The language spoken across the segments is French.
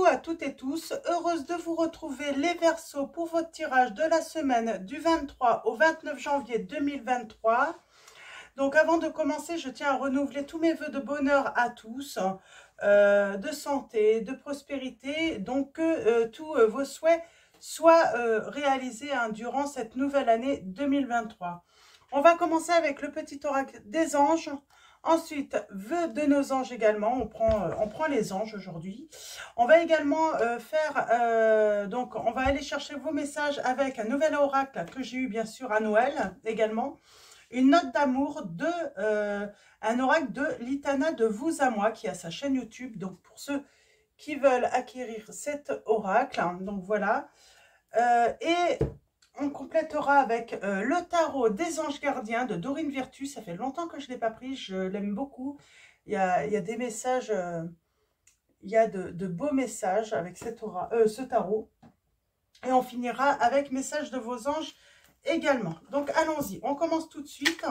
à toutes et tous, heureuse de vous retrouver les Verseaux pour votre tirage de la semaine du 23 au 29 janvier 2023. Donc avant de commencer, je tiens à renouveler tous mes vœux de bonheur à tous, de santé, de prospérité, donc que tous vos souhaits soient réalisés durant cette nouvelle année 2023. On va commencer avec le petit oracle des anges. Ensuite, vœux de nos anges également. On prend les anges aujourd'hui. On va également donc on va aller chercher vos messages avec un nouvel oracle que j'ai eu bien sûr à Noël également. Une note d'amour un oracle de Litana de vous à moi qui a sa chaîne YouTube. Donc pour ceux qui veulent acquérir cet oracle, hein, donc voilà. Et on complétera avec le tarot des anges gardiens de Dorine Virtus. Ça fait longtemps que je ne l'ai pas pris, je l'aime beaucoup. Il y a des messages, il y a de beaux messages avec ce tarot. Et on finira avec message de vos anges également. Donc allons-y, on commence tout de suite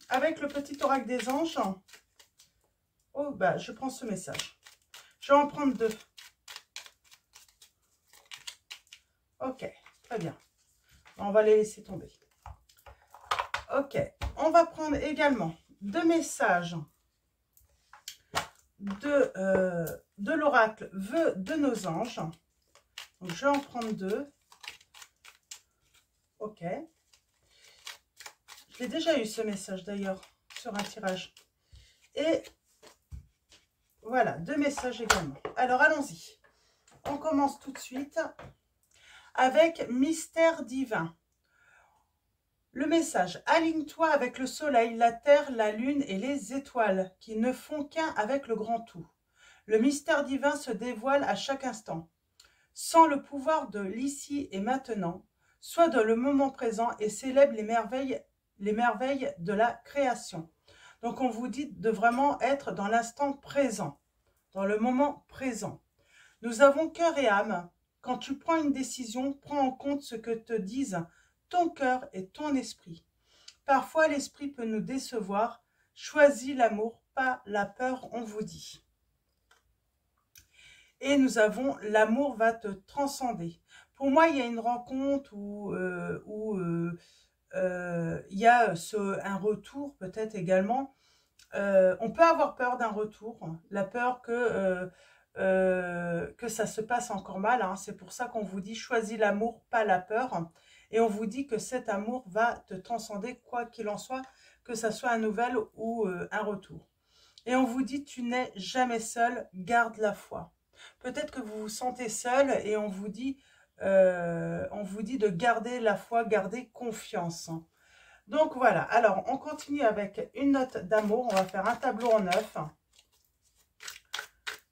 avec le petit oracle des anges. Oh, bah, je prends ce message. Je vais en prendre deux. Ok, très bien. On va les laisser tomber. Ok, on va prendre également deux messages de l'oracle vœux de nos anges. Donc, je vais en prendre deux. Ok. Je l'ai déjà eu ce message d'ailleurs sur un tirage. Et voilà, deux messages également. Alors, allons-y. On commence tout de suite avec Mystère divin. Le message: aligne-toi avec le soleil, la terre, la lune et les étoiles, qui ne font qu'un avec le grand tout. Le mystère divin se dévoile à chaque instant. Sens le pouvoir de l'ici et maintenant, sois dans le moment présent et célèbre les merveilles de la création. Donc on vous dit de vraiment être dans l'instant présent, dans le moment présent. Nous avons cœur et âme. Quand tu prends une décision, prends en compte ce que te disent ton cœur et ton esprit. Parfois, l'esprit peut nous décevoir. Choisis l'amour, pas la peur, on vous dit. Et nous avons l'amour va te transcender. Pour moi, il y a une rencontre où il y a un retour peut-être également. On peut avoir peur d'un retour, la peur que ça se passe encore mal. Hein. C'est pour ça qu'on vous dit choisis l'amour, pas la peur. Et on vous dit que cet amour va te transcender, quoi qu'il en soit, que ça soit un nouvel ou un retour. Et on vous dit tu n'es jamais seul, garde la foi. Peut-être que vous vous sentez seul et on vous dit de garder la foi, garder confiance. Donc voilà, alors on continue avec une note d'amour, on va faire un tableau en 9.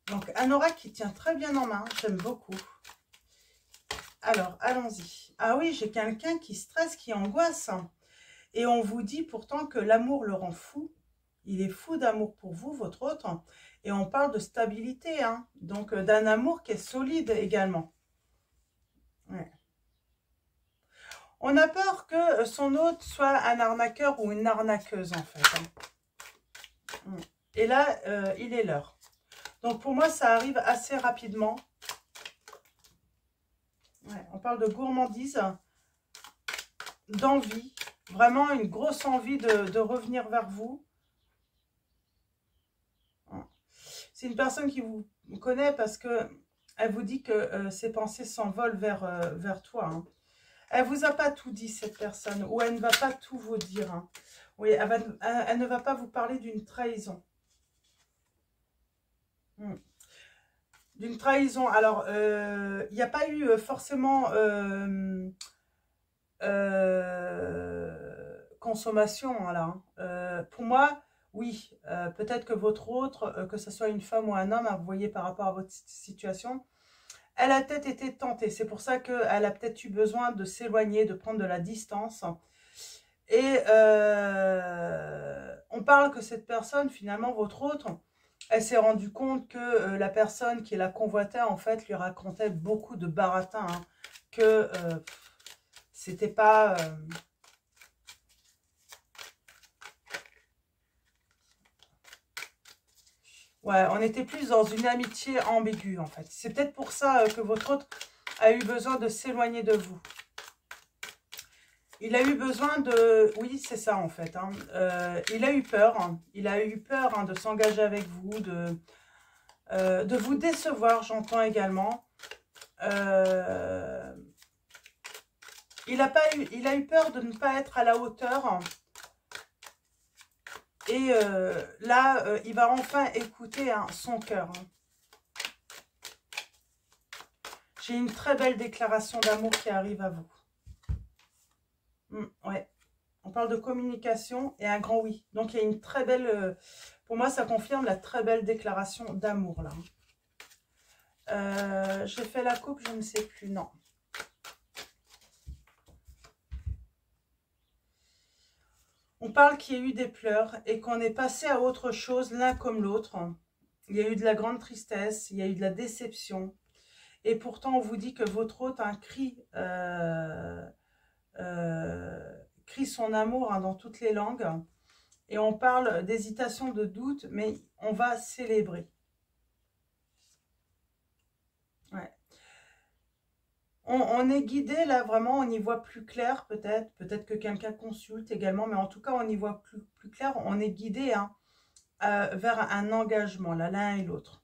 Donc un oracle qui tient très bien en main, j'aime beaucoup. Alors allons-y. Ah oui, j'ai quelqu'un qui stresse, qui angoisse. Et on vous dit pourtant que l'amour le rend fou. Il est fou d'amour pour vous, votre autre. Et on parle de stabilité, hein. Donc d'un amour qui est solide également. Ouais. On a peur que son hôte soit un arnaqueur ou une arnaqueuse, en fait. Hein. Et là, il est l'heure. Donc, pour moi, ça arrive assez rapidement. Ouais, on parle de gourmandise, d'envie. Vraiment une grosse envie de revenir vers vous. C'est une personne qui vous connaît parce que elle vous dit que ses pensées s'envolent vers toi. Hein. Elle ne vous a pas tout dit, cette personne, ou elle ne va pas tout vous dire. Hein. Oui, elle ne va pas vous parler d'une trahison. D'une trahison. Alors, il n'y a pas eu forcément consommation. Là, hein. Pour moi, oui, peut-être que votre autre, que ce soit une femme ou un homme, hein, vous voyez par rapport à votre situation, elle a peut-être été tentée. C'est pour ça qu'elle a peut-être eu besoin de s'éloigner, de prendre de la distance. Et on parle que cette personne, finalement, votre autre, elle s'est rendue compte que la personne qui la convoitait, en fait, lui racontait beaucoup de baratin. Hein, que c'était pas... Ouais, on était plus dans une amitié ambiguë, en fait. C'est peut-être pour ça que votre autre a eu besoin de s'éloigner de vous. Il a eu besoin de... Oui, c'est ça, en fait. Hein. Il a eu peur. Hein. Il a eu peur de s'engager avec vous, de vous décevoir, j'entends également. Il a eu peur de ne pas être à la hauteur. Et là, il va enfin écouter son cœur. J'ai une très belle déclaration d'amour qui arrive à vous. Ouais. On parle de communication et un grand oui. Donc, il y a une très belle... pour moi, ça confirme la très belle déclaration d'amour, là. J'ai fait la coupe, je ne sais plus, non. On parle qu'il y a eu des pleurs et qu'on est passé à autre chose l'un comme l'autre. Il y a eu de la grande tristesse, il y a eu de la déception. Et pourtant, on vous dit que votre hôte crie son amour dans toutes les langues. Et on parle d'hésitation, de doute, mais on va célébrer. Ouais. On est guidé, là, vraiment, on y voit plus clair, peut-être. Peut-être que quelqu'un consulte également, mais en tout cas, on y voit plus clair. On est guidé vers un engagement, là, l'un et l'autre.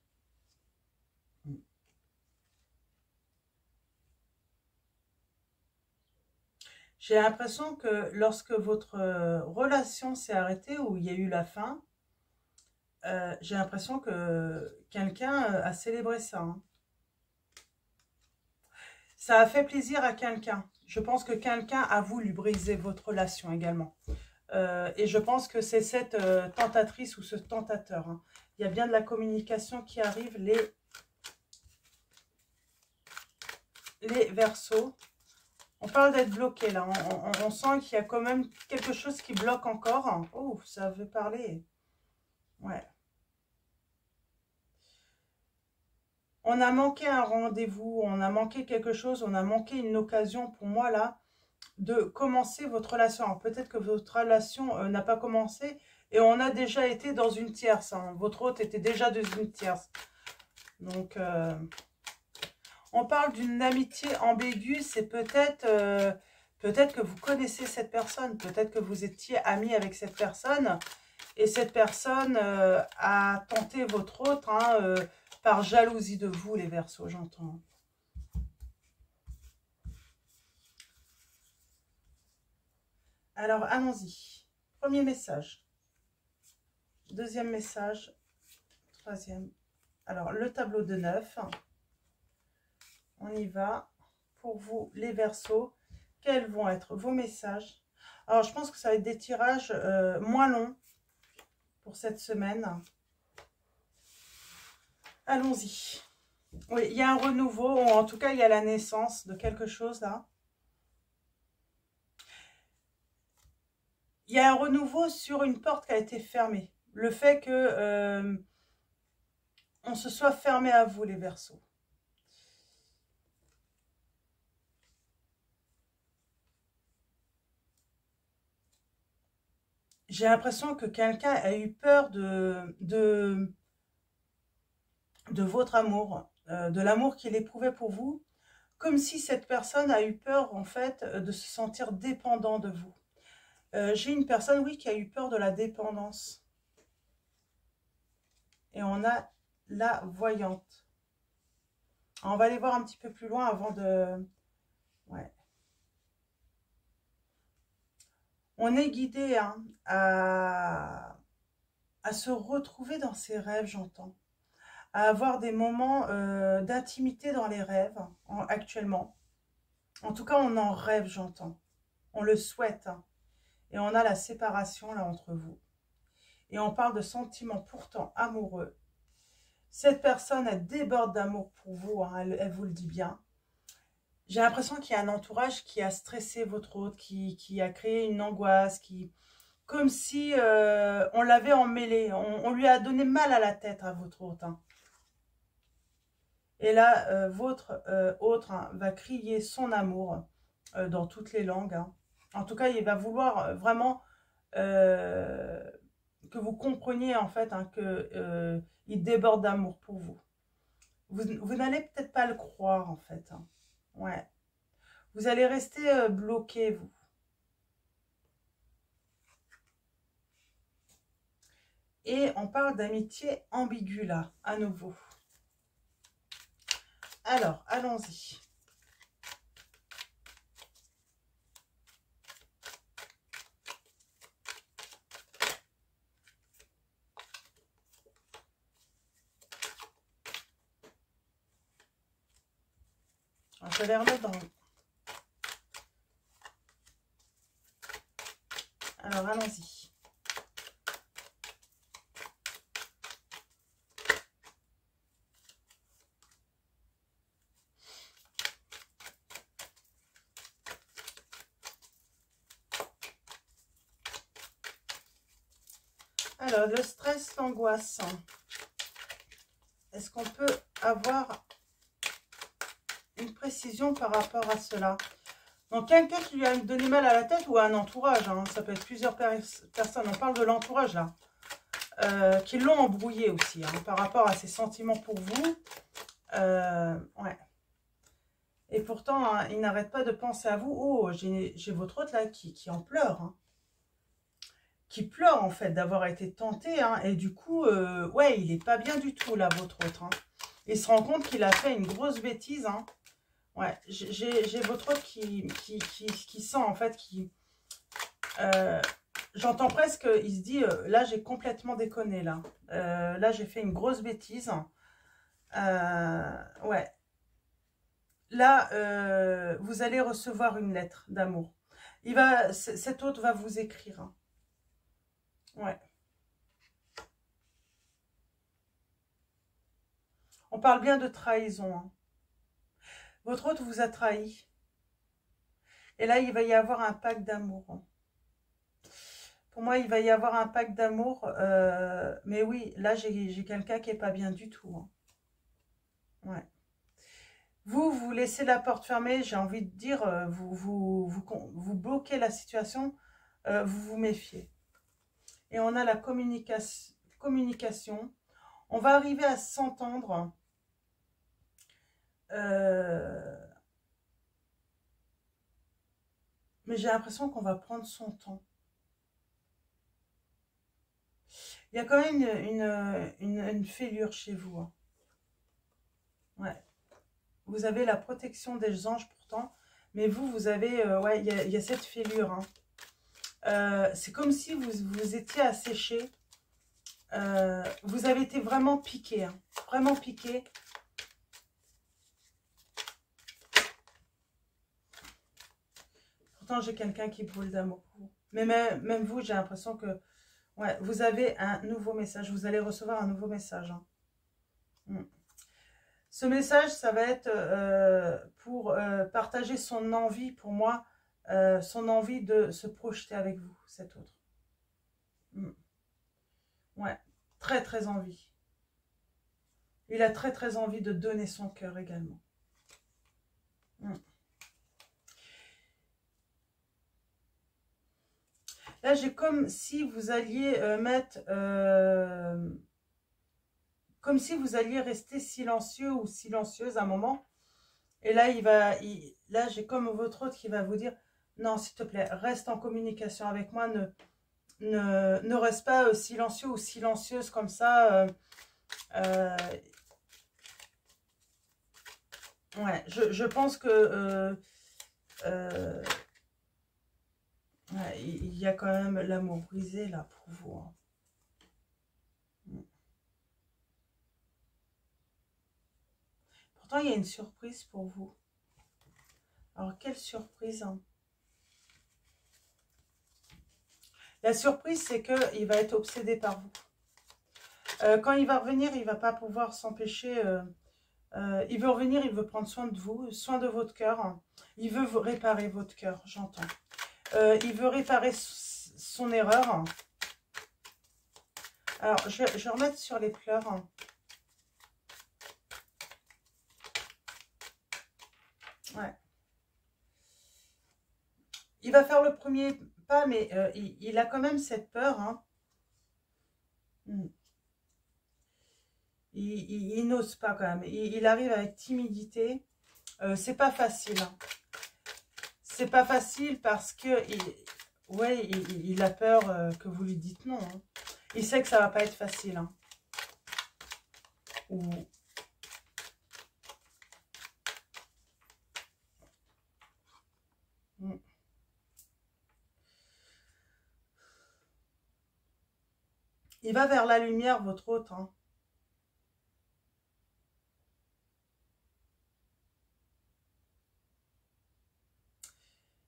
J'ai l'impression que lorsque votre relation s'est arrêtée, ou il y a eu la fin, j'ai l'impression que quelqu'un a célébré ça. Hein. Ça a fait plaisir à quelqu'un. Je pense que quelqu'un a voulu briser votre relation également. Et je pense que c'est cette tentatrice ou ce tentateur. Hein. Il y a bien de la communication qui arrive, les Verseaux. On parle d'être bloqué là. On sent qu'il y a quand même quelque chose qui bloque encore. Oh, ça veut parler. Ouais. On a manqué un rendez-vous, on a manqué quelque chose, on a manqué une occasion pour moi là de commencer votre relation. Peut-être que votre relation n'a pas commencé et on a déjà été dans une tierce. Hein. Votre hôte était déjà dans une tierce. Donc, on parle d'une amitié ambiguë. C'est peut-être peut-être que vous connaissez cette personne. Peut-être que vous étiez amis avec cette personne. Et cette personne a tenté votre hôte par jalousie de vous, les Verseaux, j'entends. Alors, allons-y. Premier message. Deuxième message. Troisième. Alors, le tableau de 9. On y va. Pour vous, les Verseaux, quels vont être vos messages? Alors, je pense que ça va être des tirages moins longs pour cette semaine. Allons-y. Oui, il y a un renouveau, ou en tout cas, il y a la naissance de quelque chose là. Il y a un renouveau sur une porte qui a été fermée. Le fait que on se soit fermé à vous, les Verseaux. J'ai l'impression que quelqu'un a eu peur de votre amour, de l'amour qu'il éprouvait pour vous, comme si cette personne a eu peur, en fait, de se sentir dépendant de vous. J'ai une personne, oui, qui a eu peur de la dépendance. Et on a la voyante. Alors, on va aller voir un petit peu plus loin avant de... Ouais. On est guidé à se retrouver dans ses rêves, j'entends. À avoir des moments d'intimité dans les rêves, actuellement. En tout cas, on en rêve, j'entends. On le souhaite. Hein. Et on a la séparation, là, entre vous. Et on parle de sentiments pourtant amoureux. Cette personne, elle déborde d'amour pour vous, hein, elle vous le dit bien. J'ai l'impression qu'il y a un entourage qui a stressé votre hôte, qui a créé une angoisse, comme si on l'avait emmêlé. On lui a donné mal à la tête à votre hôte. Hein. Et là, votre autre va crier son amour dans toutes les langues. Hein. En tout cas, il va vouloir vraiment que vous compreniez en fait que Il déborde d'amour pour vous. Vous n'allez peut-être pas le croire, en fait. Hein. Ouais. Vous allez rester bloqué, vous. Et on parle d'amitié ambiguë, là, à nouveau. Alors, allons-y. Je vais les remettre dans... Alors, allons-y. Alors, le stress, l'angoisse. Est-ce qu'on peut avoir une précision par rapport à cela? Donc, quelqu'un qui lui a donné mal à la tête ou à un entourage, hein, ça peut être plusieurs personnes, on parle de l'entourage là, qui l'ont embrouillé aussi, hein, par rapport à ses sentiments pour vous. Ouais. Et pourtant, hein, il n'arrête pas de penser à vous. Oh, j'ai votre autre là qui en pleure. Hein. Qui pleure en fait d'avoir été tenté. Hein, et du coup, ouais, il n'est pas bien du tout là, votre autre. Hein. Il se rend compte qu'il a fait une grosse bêtise. Hein. Ouais, j'ai votre autre qui sent en fait, j'entends presque, il se dit, là j'ai complètement déconné là. Là j'ai fait une grosse bêtise. Ouais. Là, vous allez recevoir une lettre d'amour. Cet autre va vous écrire. Hein. Ouais. On parle bien de trahison. Hein. Votre autre vous a trahi. Et là, il va y avoir un pacte d'amour. Hein. Pour moi, il va y avoir un pacte d'amour. Mais oui, là, j'ai quelqu'un qui n'est pas bien du tout. Hein. Ouais. Vous laissez la porte fermée, j'ai envie de dire, vous bloquez la situation, vous vous méfiez. Et on a la communication. On va arriver à s'entendre. Mais j'ai l'impression qu'on va prendre son temps. Il y a quand même une fêlure chez vous. Hein. Ouais. Vous avez la protection des anges pourtant. Mais vous avez... ouais, il y a cette fêlure. Hein. C'est comme si vous étiez asséché. Vous avez été vraiment piqué. Hein. Vraiment piqué. Pourtant, j'ai quelqu'un qui brûle d'amour pour vous. Mais même vous, j'ai l'impression que... Ouais, vous avez un nouveau message. Vous allez recevoir un nouveau message. Hein. Ce message, ça va être pour partager son envie, pour moi, son envie de se projeter avec vous, cet autre. Ouais, très très envie. Il a très très envie de donner son cœur également. Là, j'ai comme si vous alliez mettre... comme si vous alliez rester silencieux ou silencieuse un moment. Et là, là, j'ai comme votre autre qui va vous dire, non, s'il te plaît, reste en communication avec moi, ne reste pas silencieux ou silencieuse comme ça. Ouais, je pense que ouais, il y a quand même l'amour brisé là pour vous. Hein. Pourtant, il y a une surprise pour vous. Alors, quelle surprise hein. La surprise, c'est qu'il va être obsédé par vous. Quand il va revenir, il ne va pas pouvoir s'empêcher. Il veut revenir, il veut prendre soin de vous, soin de votre cœur. Il veut réparer votre cœur, j'entends. Il veut réparer son erreur. Alors, je vais remettre sur les pleurs. Ouais. Il va faire le premier pas, mais il a quand même cette peur. Hein. Il n'ose pas quand même. Il arrive avec timidité. C'est pas facile. Hein. C'est pas facile parce que ouais, il a peur que vous lui dites non. Hein. Il sait que ça va pas être facile. Hein. Ou... Il va vers la lumière, votre autre. Hein.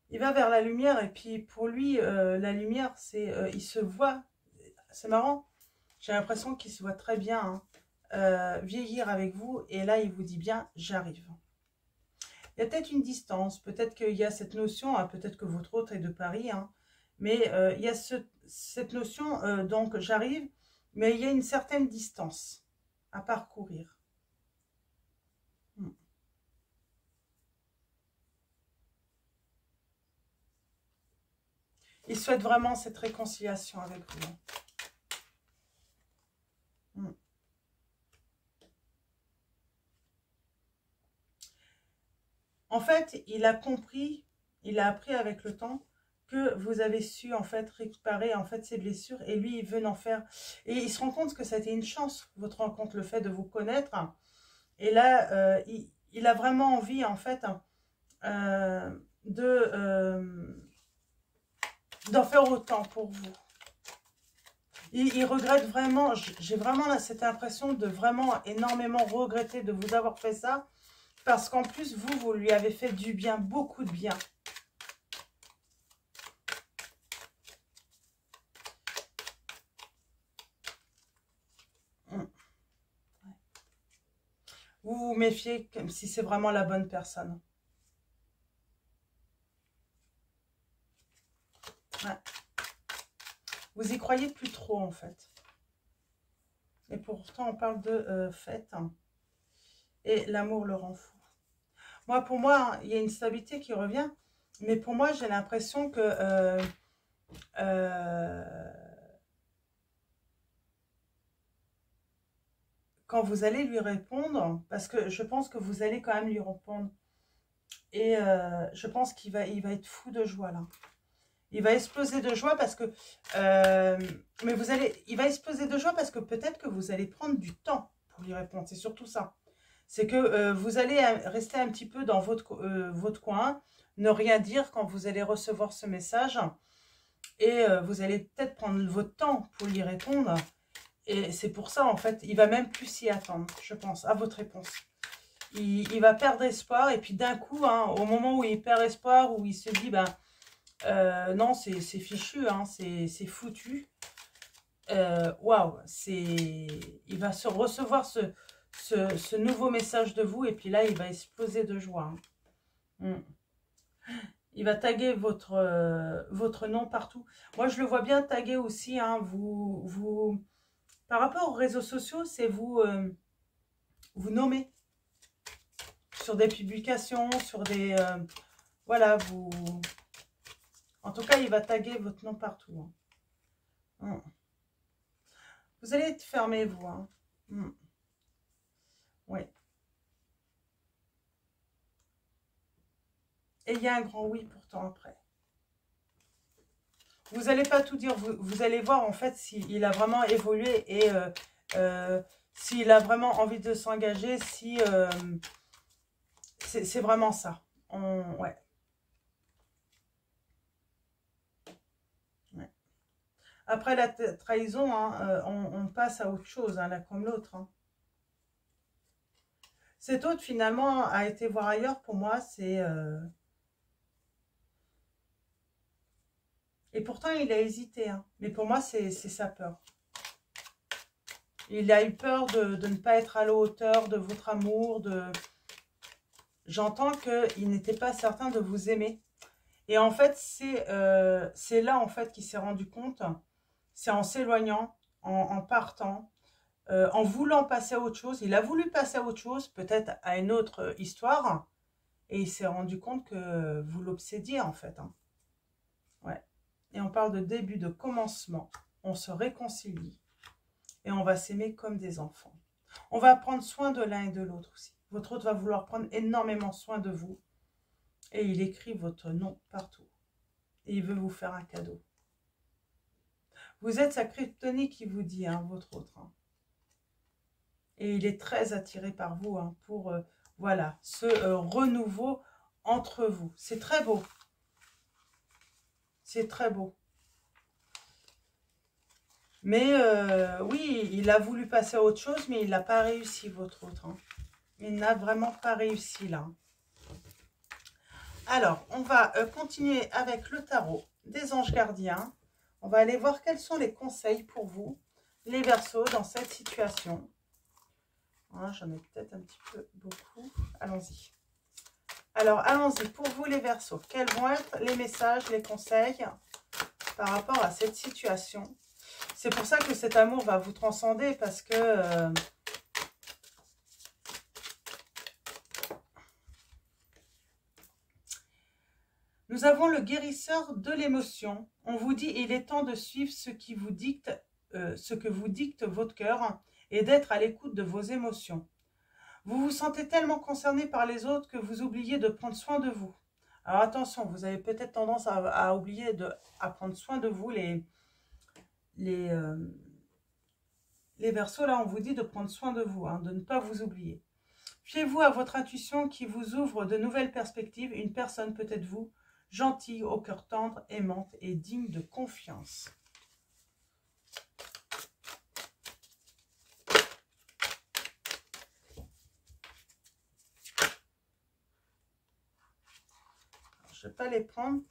Il va vers la lumière et puis pour lui, la lumière, c'est il se voit. C'est marrant. J'ai l'impression qu'il se voit très bien vieillir avec vous. Et là, il vous dit bien, j'arrive. Il y a peut-être une distance. Peut-être qu'il y a cette notion, hein, peut-être que votre autre est de Paris. Hein, mais il y a cette notion, donc j'arrive. Mais il y a une certaine distance à parcourir. Il souhaite vraiment cette réconciliation avec vous. En fait, il a compris, il a appris avec le temps que vous avez su en fait réparer en fait ses blessures et lui il veut en faire. Et il se rend compte que ça a été une chance, votre rencontre, le fait de vous connaître. Et là, il a vraiment envie en fait d'en faire autant pour vous. Il regrette vraiment, j'ai vraiment cette impression de vraiment énormément regretter de vous avoir fait ça. Parce qu'en plus, vous lui avez fait du bien, beaucoup de bien. Vous vous méfiez comme si c'est vraiment la bonne personne. Ouais. Vous y croyez plus trop, en fait. Et pourtant, on parle de fête. Hein. Et l'amour le rend fou. Moi, pour moi, hein, il y a une stabilité qui revient. Mais pour moi, j'ai l'impression que... quand vous allez lui répondre, parce que je pense que vous allez quand même lui répondre. Et je pense qu'il va être fou de joie, là. Il va exploser de joie parce que... mais il va exploser de joie parce que peut-être que vous allez prendre du temps pour lui répondre. C'est surtout ça. C'est que vous allez rester un petit peu dans votre coin, ne rien dire quand vous allez recevoir ce message. Et vous allez peut-être prendre votre temps pour lui répondre. Et c'est pour ça, en fait, il va même plus s'y attendre, je pense, à votre réponse. Il va perdre espoir. Et puis d'un coup, hein, au moment où il perd espoir, où il se dit... ben non, c'est fichu, hein, c'est foutu. Waouh, il va recevoir ce nouveau message de vous et puis là, il va exploser de joie. Hein. Il va taguer votre nom partout. Moi, je le vois bien taguer aussi. Hein, par rapport aux réseaux sociaux, c'est vous nommer sur des publications, sur des... voilà, en tout cas, il va taguer votre nom partout. Hein. Vous allez être fermé, vous. Hein. Oui. Et il y a un grand oui pourtant après. Vous n'allez pas tout dire. Vous allez voir en fait s'il a vraiment évolué et s'il a vraiment envie de s'engager, si c'est vraiment ça. Ouais. Ouais. Après la trahison, hein, on passe à autre chose, hein, l'un comme l'autre. Hein. Cet autre, finalement, a été voir ailleurs. Pour moi, c'est... Et pourtant, il a hésité. Hein. Mais pour moi, c'est sa peur. Il a eu peur de ne pas être à la hauteur de votre amour. J'entends qu'il n'était pas certain de vous aimer. Et en fait, c'est là en fait qu'il s'est rendu compte. C'est en s'éloignant, en partant, en voulant passer à autre chose. Il a voulu passer à autre chose, peut-être à une autre histoire. Et il s'est rendu compte que vous l'obsédiez en fait. Hein. Ouais. Et on parle de début, de commencement. On se réconcilie. Et on va s'aimer comme des enfants. On va prendre soin de l'un et de l'autre aussi. Votre hôte va vouloir prendre énormément soin de vous. Et il écrit votre nom partout. Et il veut vous faire un cadeau. Vous êtes sa kryptonite qui vous dit, hein, votre hôte. Hein. Et il est très attiré par vous hein, pour, voilà, ce renouveau entre vous. C'est très beau. C'est très beau. Mais oui, il a voulu passer à autre chose, mais il n'a pas réussi, votre autre. Hein. Il n'a vraiment pas réussi, là. Alors, on va continuer avec le tarot des anges gardiens. On va aller voir quels sont les conseils pour vous, les Verseaux, dans cette situation. Hein, j'en ai peut-être un petit peu beaucoup. Allons-y. Alors, allons-y. Pour vous, les Verseaux, quels vont être les messages, les conseils par rapport à cette situation? C'est pour ça que cet amour va vous transcender parce que nous avons le guérisseur de l'émotion. On vous dit il est temps de suivre ce que vous dicte votre cœur et d'être à l'écoute de vos émotions. Vous vous sentez tellement concerné par les autres que vous oubliez de prendre soin de vous. Alors attention, vous avez peut-être tendance à oublier à prendre soin de vous. Les Verseaux, là, on vous dit de prendre soin de vous, hein, de ne pas vous oublier. Fiez-vous à votre intuition qui vous ouvre de nouvelles perspectives. Une personne peut être vous, gentille, au cœur tendre, aimante et digne de confiance. Alors, je ne vais pas les prendre.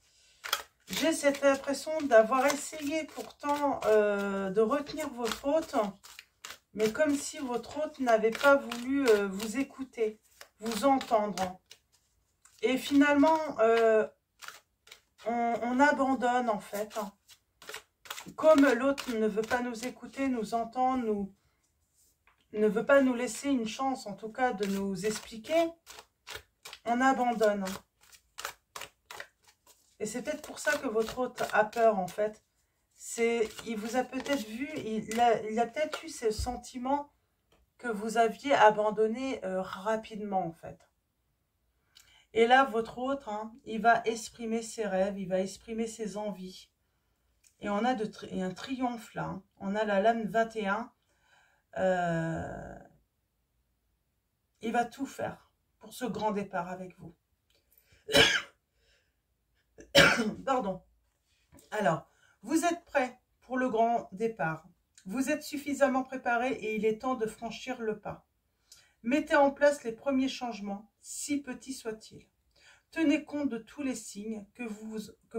J'ai cette impression d'avoir essayé pourtant de retenir votre hôte, mais comme si votre hôte n'avait pas voulu vous écouter, vous entendre. Et finalement, on abandonne en fait. Comme l'autre ne veut pas nous écouter, nous entendre, ne veut pas nous laisser une chance en tout cas de nous expliquer, on abandonne. Et c'est peut-être pour ça que votre hôte a peur en fait. Il vous a peut-être vu, il a peut-être eu ce sentiment que vous aviez abandonné rapidement en fait. Et là, votre hôte, hein, il va exprimer ses rêves, il va exprimer ses envies. Et on a un triomphe là. Hein. On a la lame 21. Il va tout faire pour ce grand départ avec vous. Pardon. Alors, vous êtes prêts pour le grand départ. Vous êtes suffisamment préparés et il est temps de franchir le pas. Mettez en place les premiers changements, si petits soient-ils. Tenez compte de tous les signes que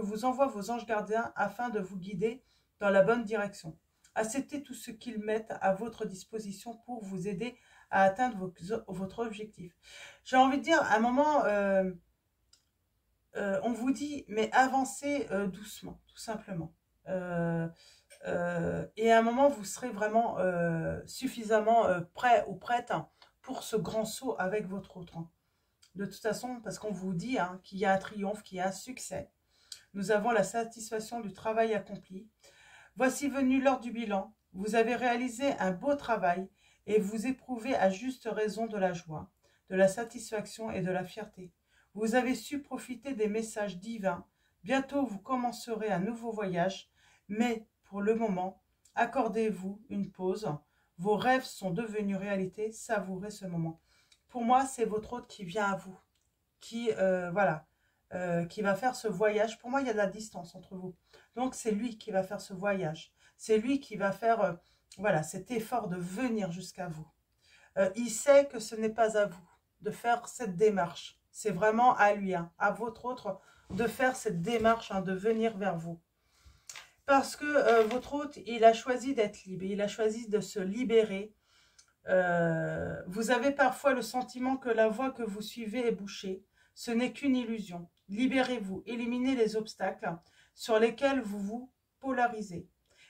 vous envoient vos anges gardiens afin de vous guider dans la bonne direction. Acceptez tout ce qu'ils mettent à votre disposition pour vous aider à atteindre votre objectif. J'ai envie de dire, à un moment, on vous dit, mais avancez doucement, tout simplement. Et à un moment, vous serez vraiment suffisamment prêt ou prête pour ce grand saut avec votre autre. De toute façon, parce qu'on vous dit hein, qu'il y a un triomphe, qu'il y a un succès. Nous avons la satisfaction du travail accompli. Voici venu l'heure du bilan. Vous avez réalisé un beau travail et vous éprouvez à juste raison de la joie, de la satisfaction et de la fierté. Vous avez su profiter des messages divins. Bientôt, vous commencerez un nouveau voyage, mais pour le moment, accordez-vous une pause. Vos rêves sont devenus réalité. Savourez ce moment. Pour moi, c'est votre hôte qui vient à vous, qui, voilà, qui va faire ce voyage. Pour moi, il y a de la distance entre vous. Donc, c'est lui qui va faire ce voyage. C'est lui qui va faire, voilà, cet effort de venir jusqu'à vous. Il sait que ce n'est pas à vous de faire cette démarche. C'est vraiment à lui, hein, à votre autre, de faire cette démarche, hein, de venir vers vous. Parce que votre hôte, il a choisi d'être libre. Il a choisi de se libérer. Vous avez parfois le sentiment que la voie que vous suivez est bouchée. Ce n'est qu'une illusion. Libérez-vous, éliminez les obstacles sur lesquels vous vous polarisez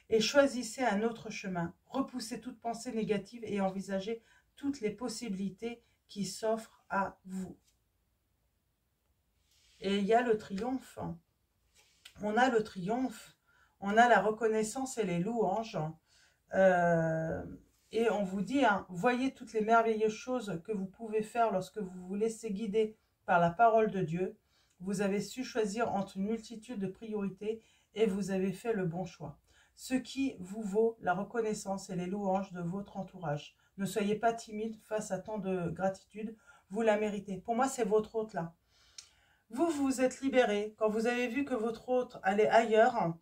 et choisissez un autre chemin. Repoussez toute pensée négative et envisagez toutes les possibilités qui s'offrent à vous. Et il y a le triomphe. On a le triomphe, on a la reconnaissance et les louanges. Et on vous dit, hein, voyez toutes les merveilleuses choses que vous pouvez faire lorsque vous vous laissez guider par la parole de Dieu. Vous avez su choisir entre une multitude de priorités et vous avez fait le bon choix. Ce qui vous vaut la reconnaissance et les louanges de votre entourage. Ne soyez pas timide face à tant de gratitude, vous la méritez. Pour moi, c'est votre hôte là. Vous vous êtes libéré. Quand vous avez vu que votre hôte allait ailleurs,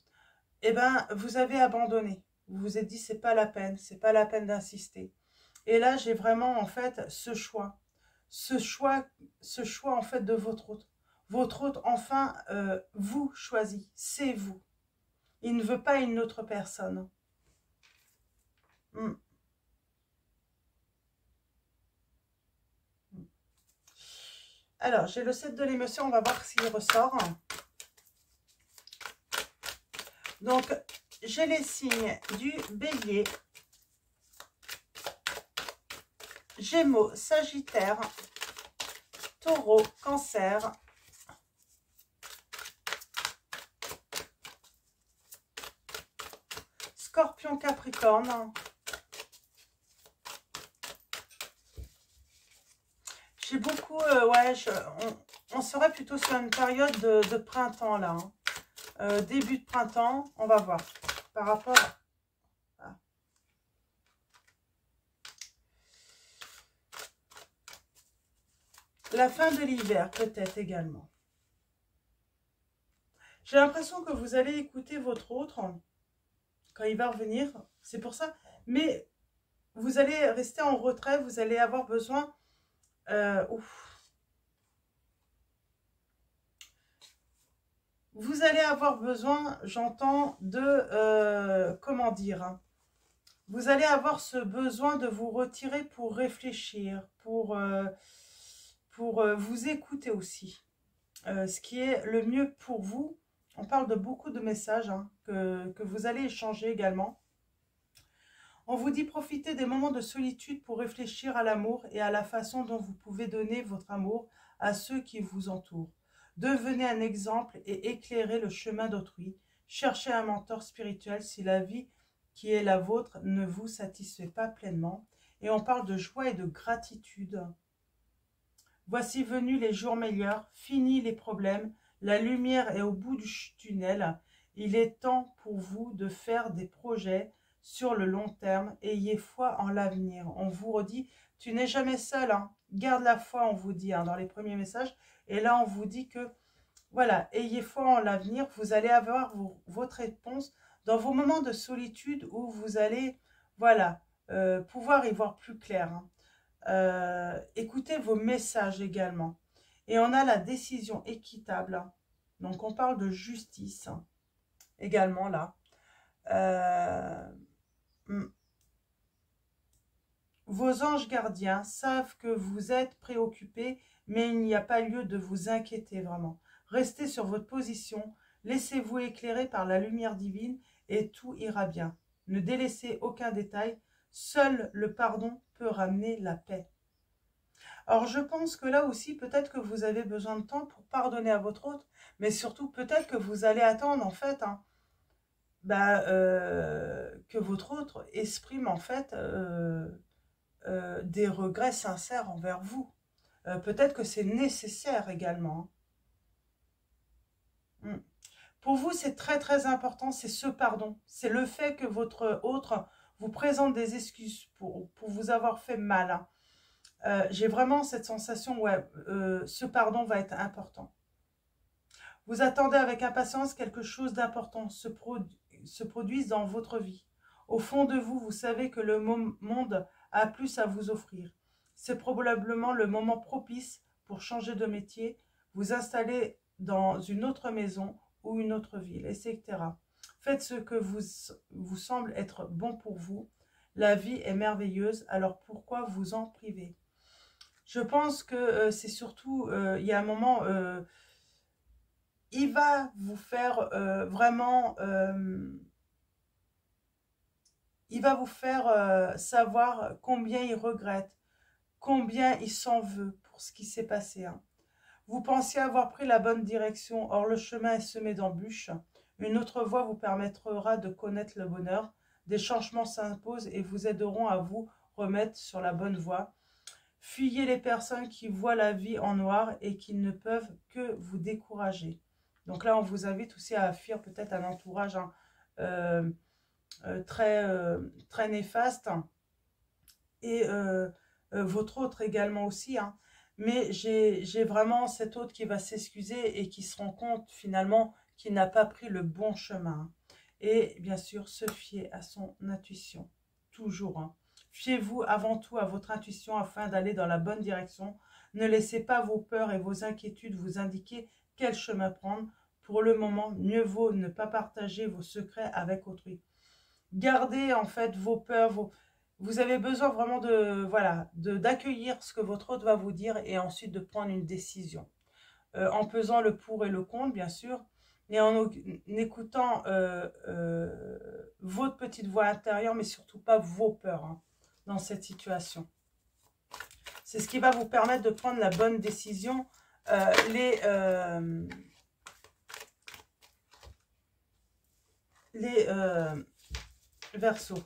eh ben, vous avez abandonné. Vous vous êtes dit, c'est pas la peine d'insister. Et là, j'ai vraiment, en fait, ce choix en fait, de votre hôte. Votre hôte, enfin, vous choisit, c'est vous. Il ne veut pas une autre personne. Hmm. Alors, j'ai le 7 de l'émotion, on va voir s'il ressort. Donc, j'ai les signes du Bélier, Gémeaux, Sagittaire, Taureau, Cancer, Scorpion, Capricorne. J'ai beaucoup, ouais, on serait plutôt sur une période de printemps là. Hein. Début de printemps, on va voir. Par rapport à... La fin de l'hiver, peut-être également. J'ai l'impression que vous allez écouter votre autre quand il va revenir. C'est pour ça. Mais vous allez rester en retrait. Vous allez avoir besoin... Vous allez avoir besoin, j'entends, de... comment dire, hein, vous allez avoir ce besoin de vous retirer pour réfléchir, pour vous écouter aussi. Ce qui est le mieux pour vous. On parle de beaucoup de messages hein, que vous allez échanger également. On vous dit profitez des moments de solitude pour réfléchir à l'amour et à la façon dont vous pouvez donner votre amour à ceux qui vous entourent. Devenez un exemple et éclairez le chemin d'autrui. Cherchez un mentor spirituel si la vie qui est la vôtre ne vous satisfait pas pleinement. Et on parle de joie et de gratitude. Voici venus les jours meilleurs, finis les problèmes, la lumière est au bout du tunnel. Il est temps pour vous de faire des projets sur le long terme. Ayez foi en l'avenir. On vous redit, tu n'es jamais seul. Hein. Garde la foi, on vous dit hein, dans les premiers messages. Et là, on vous dit que, voilà, ayez foi en l'avenir. Vous allez avoir votre réponse dans vos moments de solitude où vous allez, voilà, pouvoir y voir plus clair. Hein. Écoutez vos messages également. Et on a la décision équitable. Donc, on parle de justice également là. Vos anges gardiens savent que vous êtes préoccupés, mais il n'y a pas lieu de vous inquiéter vraiment. Restez sur votre position, laissez-vous éclairer par la lumière divine et tout ira bien. Ne délaissez aucun détail, seul le pardon peut ramener la paix. Alors, je pense que là aussi, peut-être que vous avez besoin de temps pour pardonner à votre autre, mais surtout, peut-être que vous allez attendre, en fait, hein, que votre autre exprime, en fait, des regrets sincères envers vous. Peut-être que c'est nécessaire également. Hein. Pour vous, c'est très, très important, c'est ce pardon. C'est le fait que votre autre vous présente des excuses pour vous avoir fait mal, hein. J'ai vraiment cette sensation, ouais, ce pardon va être important. Vous attendez avec impatience quelque chose d'important se produise dans votre vie. Au fond de vous, vous savez que le monde a plus à vous offrir. C'est probablement le moment propice pour changer de métier, vous installer dans une autre maison ou une autre ville, etc. Faites ce que vous semble être bon pour vous. La vie est merveilleuse, alors pourquoi vous en priver? Je pense que c'est surtout, il y a un moment, il va vous faire vraiment, il va vous faire savoir combien il regrette, combien il s'en veut pour ce qui s'est passé. Hein. Vous pensiez avoir pris la bonne direction, or le chemin est semé d'embûches. Une autre voie vous permettra de connaître le bonheur, des changements s'imposent et vous aideront à vous remettre sur la bonne voie. Fuyez les personnes qui voient la vie en noir et qui ne peuvent que vous décourager. Donc là, on vous invite aussi à fuir peut-être un entourage très néfaste. Et votre autre également aussi. Hein. Mais j'ai vraiment cet autre qui va s'excuser et qui se rend compte finalement qu'il n'a pas pris le bon chemin. Et bien sûr, se fier à son intuition. Toujours. Hein. Fiez-vous avant tout à votre intuition afin d'aller dans la bonne direction. Ne laissez pas vos peurs et vos inquiétudes vous indiquer quel chemin prendre. Pour le moment, mieux vaut ne pas partager vos secrets avec autrui. Gardez en fait vos peurs, vous avez besoin vraiment d'accueillir ce que votre autre va vous dire et ensuite de prendre une décision. En pesant le pour et le contre, bien sûr, et en écoutant votre petite voix intérieure, mais surtout pas vos peurs hein, dans cette situation. C'est ce qui va vous permettre de prendre la bonne décision. Les Verseau.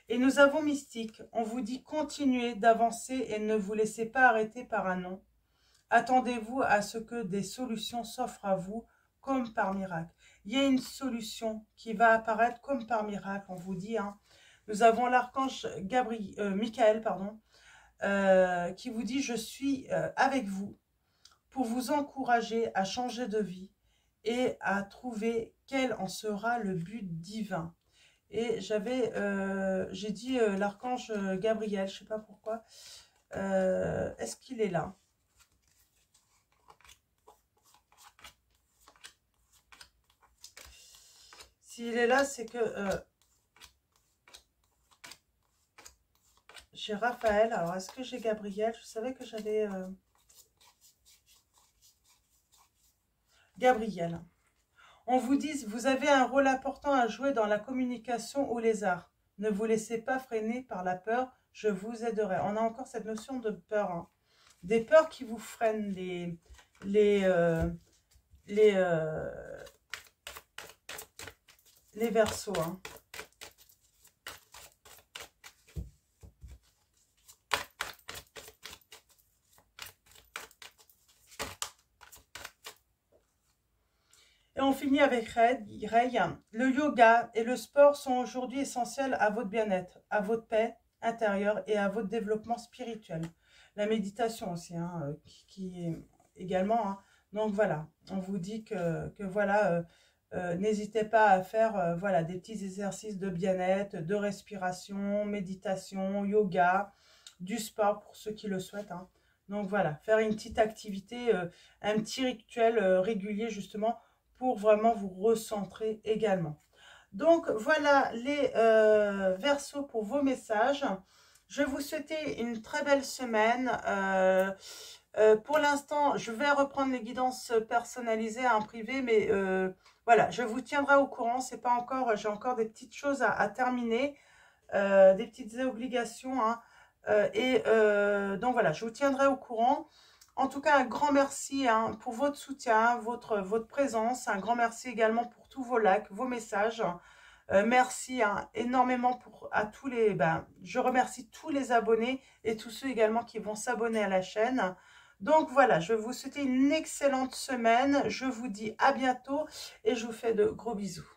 Et nous avons Mystique. On vous dit continuez d'avancer et ne vous laissez pas arrêter par un non. Attendez-vous à ce que des solutions s'offrent à vous comme par miracle. Il y a une solution qui va apparaître comme par miracle, on vous dit. Hein. Nous avons l'archange Michael, qui vous dit « Je suis avec vous pour vous encourager à changer de vie et à trouver quel en sera le but divin. » Et j'ai dit l'archange Gabriel, je ne sais pas pourquoi. Est-ce qu'il est là? S'il est là, c'est que j'ai Raphaël. Alors, est-ce que j'ai Gabriel? Je savais que j'avais Gabriel. On vous dit, vous avez un rôle important à jouer dans la communication ou les arts. Ne vous laissez pas freiner par la peur, je vous aiderai. On a encore cette notion de peur. Hein. Des peurs qui vous freinent, les Verseaux. Hein. Et on finit avec Ray. Le yoga et le sport sont aujourd'hui essentiels à votre bien-être, à votre paix intérieure et à votre développement spirituel. La méditation aussi, hein, qui est également. Hein. Donc voilà, on vous dit que voilà, n'hésitez pas à faire voilà, des petits exercices de bien-être, de respiration, méditation, yoga, du sport pour ceux qui le souhaitent. Hein. Donc voilà, faire une petite activité, un petit rituel régulier justement pour vraiment vous recentrer également. Donc voilà les Verseaux pour vos messages. Je vais vous souhaiter une très belle semaine. Pour l'instant, je vais reprendre les guidances personnalisées en privé, mais voilà, je vous tiendrai au courant. C'est pas encore, j'ai encore des petites choses à terminer, des petites obligations. Hein, donc voilà, je vous tiendrai au courant. En tout cas, un grand merci hein, pour votre soutien, votre présence. Un grand merci également pour tous vos likes, vos messages. Merci hein, énormément à tous les... je remercie tous les abonnés et tous ceux également qui vont s'abonner à la chaîne. Donc voilà, je vais vous souhaiter une excellente semaine. Je vous dis à bientôt et je vous fais de gros bisous.